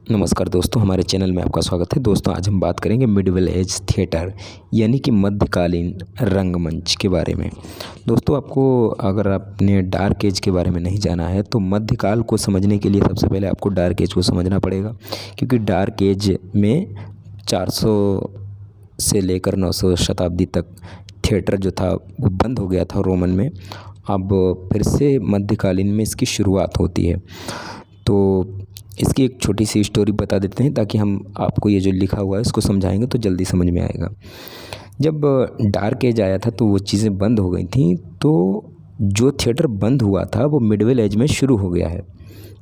नमस्कार दोस्तों, हमारे चैनल में आपका स्वागत है। दोस्तों, आज हम बात करेंगे मिडिवल एज थिएटर यानी कि मध्यकालीन रंगमंच के बारे में। दोस्तों, आपको अगर आपने डार्क एज के बारे में नहीं जाना है तो मध्यकाल को समझने के लिए सबसे पहले आपको डार्क एज को समझना पड़ेगा, क्योंकि डार्क एज में 400 से लेकर 900 शताब्दी तक थिएटर जो था वो बंद हो गया था रोमन में। अब फिर से मध्यकालीन में इसकी शुरुआत होती है। तो इसकी एक छोटी सी स्टोरी बता देते हैं ताकि हम आपको ये जो लिखा हुआ है इसको समझाएंगे तो जल्दी समझ में आएगा। जब डार्क एज आया था तो वो चीज़ें बंद हो गई थी, तो जो थिएटर बंद हुआ था वो मिडवेल एज में शुरू हो गया है,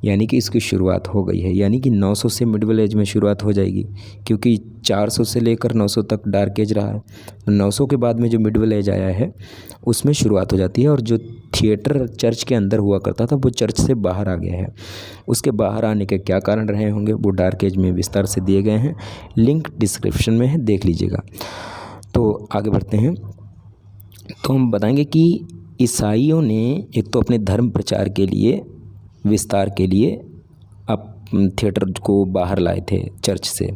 यानी कि इसकी शुरुआत हो गई है। यानी कि 900 से मिडवेल एज में शुरुआत हो जाएगी, क्योंकि 400 से लेकर 900 तक डार्क एज रहा है। 900 के बाद में जो मिडवेल एज आया है उसमें शुरुआत हो जाती है, और जो थिएटर चर्च के अंदर हुआ करता था वो चर्च से बाहर आ गया है। उसके बाहर आने के क्या कारण रहे होंगे वो डार्क एज में विस्तार से दिए गए हैं, लिंक डिस्क्रिप्शन में है, देख लीजिएगा। तो आगे बढ़ते हैं। तो हम बताएंगे कि ईसाइयों ने एक तो अपने धर्म प्रचार के लिए, विस्तार के लिए अब थिएटर को बाहर लाए थे चर्च से,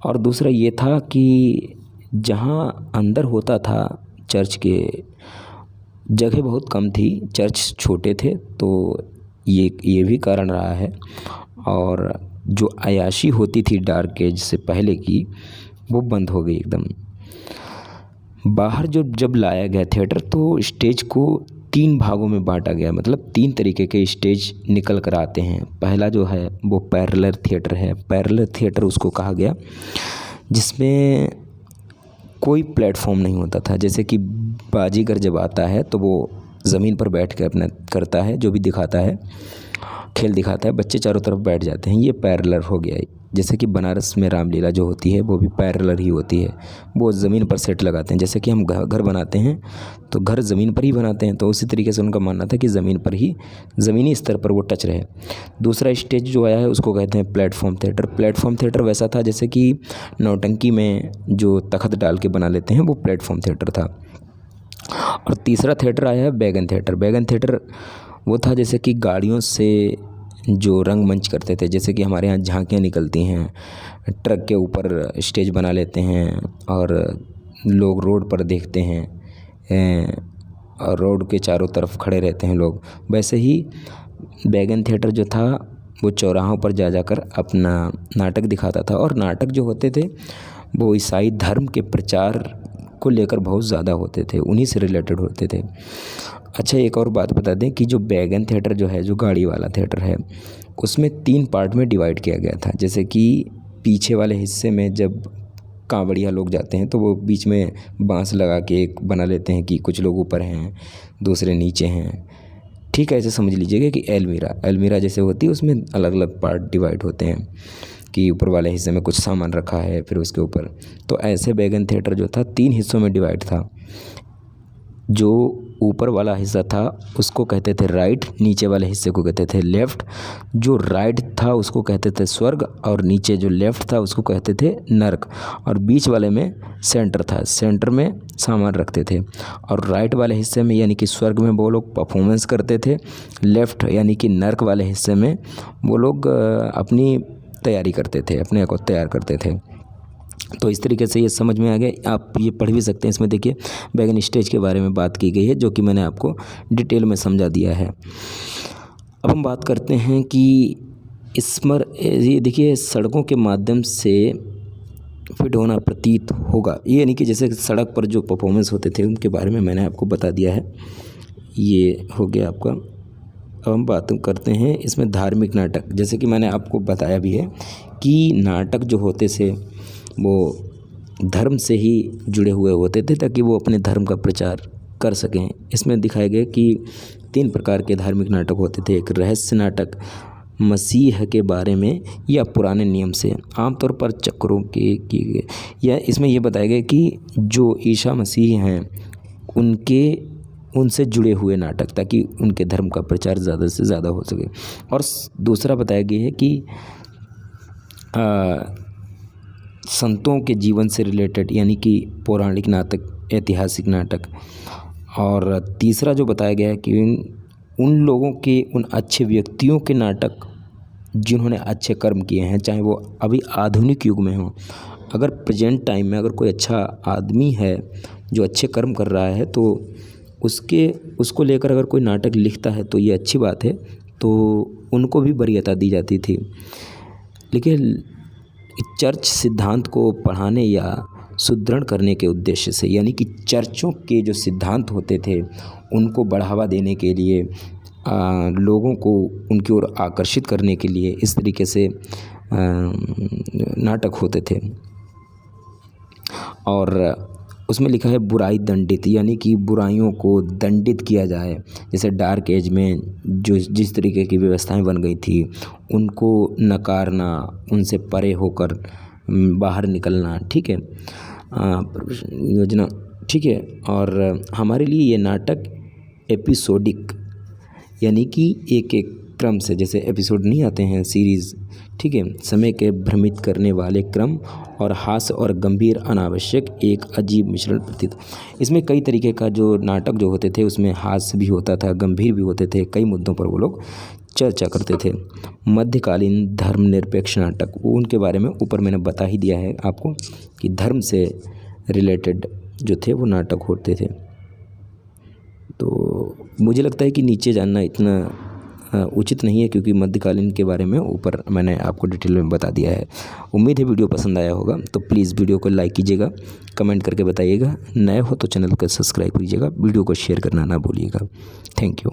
और दूसरा ये था कि जहाँ अंदर होता था चर्च के, जगह बहुत कम थी, चर्च छोटे थे, तो ये भी कारण रहा है। और जो अय्याशी होती थी डार्क एज से पहले की, वो बंद हो गई एकदम। बाहर जो जब लाया गया थिएटर तो स्टेज को 3 भागों में बांटा गया, मतलब 3 तरीके के स्टेज निकल कर आते हैं। पहला जो है वो पैरेलल थिएटर है। पैरेलल थिएटर उसको कहा गया जिसमें कोई प्लेटफॉर्म नहीं होता था। जैसे कि बाजीगर जब आता है तो वो ज़मीन पर बैठ कर अपना करता है, जो भी दिखाता है, खेल दिखाता है, बच्चे चारों तरफ बैठ जाते हैं, ये पैरेलल हो गया। जैसे कि बनारस में रामलीला जो होती है वो भी पैरेलल ही होती है, वो ज़मीन पर सेट लगाते हैं। जैसे कि हम घर बनाते हैं तो घर ज़मीन पर ही बनाते हैं, तो उसी तरीके से उनका मानना था कि ज़मीन पर ही, ज़मीनी स्तर पर वो टच रहे। दूसरा स्टेज जो आया है उसको कहते हैं प्लेटफॉर्म थिएटर। प्लेटफॉर्म थिएटर वैसा था जैसे कि नौटंकी में जो तख्त डाल के बना लेते हैं, वो प्लेटफॉर्म थिएटर था। और तीसरा थिएटर आया है बैगन थिएटर। बैगन थिएटर वो था जैसे कि गाड़ियों से जो रंगमंच करते थे, जैसे कि हमारे यहाँ झांकियाँ निकलती हैं, ट्रक के ऊपर स्टेज बना लेते हैं और लोग रोड पर देखते हैं, और रोड के चारों तरफ खड़े रहते हैं लोग। वैसे ही बैगन थिएटर जो था वो चौराहों पर जा जाकर अपना नाटक दिखाता था, और नाटक जो होते थे वो ईसाई धर्म के प्रचार को लेकर बहुत ज़्यादा होते थे, उन्हीं से रिलेटेड होते थे। अच्छा, एक और बात बता दें कि जो बैगन थिएटर जो है, जो गाड़ी वाला थिएटर है, उसमें 3 पार्ट में डिवाइड किया गया था। जैसे कि पीछे वाले हिस्से में जब कांवड़िया लोग जाते हैं तो वो बीच में बांस लगा के एक बना लेते हैं कि कुछ लोग ऊपर हैं, दूसरे नीचे हैं। ठीक है, ऐसे समझ लीजिएगा कि अलमीरा जैसे होती है, उसमें अलग अलग पार्ट डिवाइड होते हैं कि ऊपर वाले हिस्से में कुछ सामान रखा है, फिर उसके ऊपर। तो ऐसे बैगन थिएटर जो था 3 हिस्सों में डिवाइड था। जो ऊपर वाला हिस्सा था उसको कहते थे राइट, नीचे वाले हिस्से को कहते थे लेफ़्ट। जो राइट था उसको कहते थे स्वर्ग, और नीचे जो लेफ़्ट था उसको कहते थे नरक, और बीच वाले में सेंटर था, सेंटर में सामान रखते थे। और राइट वाले हिस्से में यानी कि स्वर्ग में वो लोग परफॉर्मेंस करते थे, लेफ़्ट यानी कि नरक वाले हिस्से में वो लोग अपनी तैयारी करते थे, अपने को तैयार करते थे। तो इस तरीके से ये समझ में आ गया। आप ये पढ़ भी सकते हैं, इसमें देखिए बैगन स्टेज के बारे में बात की गई है, जो कि मैंने आपको डिटेल में समझा दिया है। अब हम बात करते हैं कि ये देखिए सड़कों के माध्यम से फिट होना प्रतीत होगा, ये यानी कि जैसे सड़क पर जो परफॉर्मेंस होते थे उनके बारे में मैंने आपको बता दिया है। ये हो गया आपका। अब हम बात करते हैं इसमें धार्मिक नाटक। जैसे कि मैंने आपको बताया भी है कि नाटक जो होते थे वो धर्म से ही जुड़े हुए होते थे, ताकि वो अपने धर्म का प्रचार कर सकें। इसमें दिखाए गए कि 3 प्रकार के धार्मिक नाटक होते थे। एक रहस्य नाटक मसीह के बारे में या पुराने नियम से, आमतौर पर चक्रों के या इसमें ये बताया गया कि जो ईसा मसीह हैं उनसे जुड़े हुए नाटक, ताकि उनके धर्म का प्रचार ज़्यादा से ज़्यादा हो सके। और दूसरा बताया गया है कि संतों के जीवन से रिलेटेड, यानी कि पौराणिक नाटक, ऐतिहासिक नाटक। और तीसरा जो बताया गया है कि उन लोगों के, उन अच्छे व्यक्तियों के नाटक जिन्होंने अच्छे कर्म किए हैं, चाहे वो अभी आधुनिक युग में हों। अगर प्रेजेंट टाइम में अगर कोई अच्छा आदमी है जो अच्छे कर्म कर रहा है, तो उसको लेकर अगर कोई नाटक लिखता है तो ये अच्छी बात है, तो उनको भी वरीयता दी जाती थी। लेकिन चर्च सिद्धांत को पढ़ाने या सुदृढ़ करने के उद्देश्य से, यानी कि चर्चों के जो सिद्धांत होते थे उनको बढ़ावा देने के लिए, लोगों को उनकी ओर आकर्षित करने के लिए इस तरीके से नाटक होते थे। और उसमें लिखा है बुराई दंडित, यानी कि बुराइयों को दंडित किया जाए। जैसे डार्क एज में जो जिस तरीके की व्यवस्थाएं बन गई थी उनको नकारना, उनसे परे होकर बाहर निकलना, ठीक है, योजना, ठीक है। और हमारे लिए ये नाटक एपिसोडिक, यानी कि एक एक क्रम से, जैसे एपिसोड नहीं आते हैं सीरीज़, ठीक है, समय के भ्रमित करने वाले क्रम और हास्य और गंभीर अनावश्यक एक अजीब मिश्रण प्रतीत। इसमें कई तरीके का जो नाटक जो होते थे उसमें हास्य भी होता था, गंभीर भी होते थे, कई मुद्दों पर वो लोग चर्चा करते थे। मध्यकालीन धर्मनिरपेक्ष नाटक, वो उनके बारे में ऊपर मैंने बता ही दिया है आपको कि धर्म से रिलेटेड जो थे वो नाटक होते थे। तो मुझे लगता है कि नीचे जानना इतना उचित नहीं है, क्योंकि मध्यकालीन के बारे में ऊपर मैंने आपको डिटेल में बता दिया है। उम्मीद है वीडियो पसंद आया होगा, तो प्लीज़ वीडियो को लाइक कीजिएगा, कमेंट करके बताइएगा, नए हो तो चैनल को सब्सक्राइब कीजिएगा, वीडियो को शेयर करना ना भूलिएगा। Thank you.